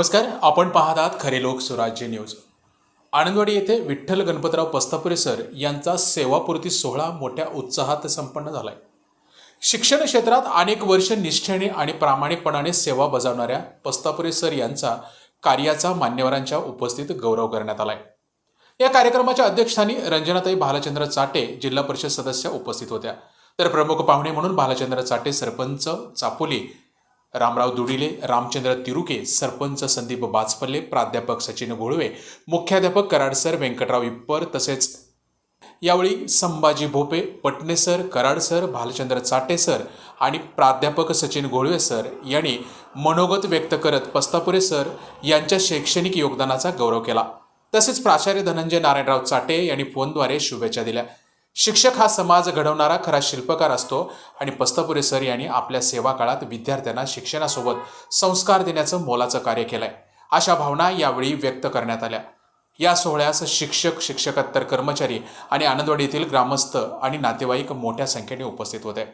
नमस्कार, आपण पाहत आहात खरे लोक स्वराज्य न्यूज। आनंदवाडी येथे विठ्ठल गणपतराव पस्तापुरे सर यांचा सेवापूर्ती सोहळा मोठ्या उत्साहात संपन्न झालाय। शिक्षण क्षेत्रात अनेक वर्ष निष्ठेने आणि प्रामाणिकपणाने सेवा बजावणाऱ्या पस्तापुरे सर यांचा कार्याचा मान्यवरांच्या उपस्थितीत गौरव करण्यात आलाय। या कार्यक्रमाच्या अध्यक्षस्थानी रंजनाताई भालचंद्र चाटे जिल्हा परिषद सदस्य उपस्थित होत्या, तर प्रमुख पाहुणे म्हणून भालचंद्र चाटे, सरपंच चापोली रामराव दुडिले, रामचंद्र तिरुके, सरपंच संदीप बाचपल्ले, प्राध्यापक सचिन घोळवे, मुख्याध्यापक कराड सर, व्यंकटराव इप्पर, तसेच यावेळी Sambhaji Bhope, Patne sir, Karad sir, Bhalchandra Chate sir आणि प्राध्यापक सचिन घोळवे सर यांनी मनोगत व्यक्त करत पस्तापुरे सर यांच्या शैक्षणिक योगदानाचा गौरव केला। तसेच प्राचार्य धनंजय नारायणराव चाटे यांनी फोनद्वारे शुभेच्छा दिल्या। शिक्षक हा समाज घडवणारा खरा शिल्पकार असतो आणि पस्तापुरे सर यांनी आपल्या सेवा काळात विद्यार्थ्यांना शिक्षणासोबत संस्कार देण्याचं मोलाचं कार्य केलंय, अशा भावना यावेळी व्यक्त करण्यात आल्या। या सोहळ्यास शिक्षक, शिक्षकेतर कर्मचारी आणि आनंदवाडी येथील ग्रामस्थ आणि नातेवाईक मोठ्या संख्येने उपस्थित होते।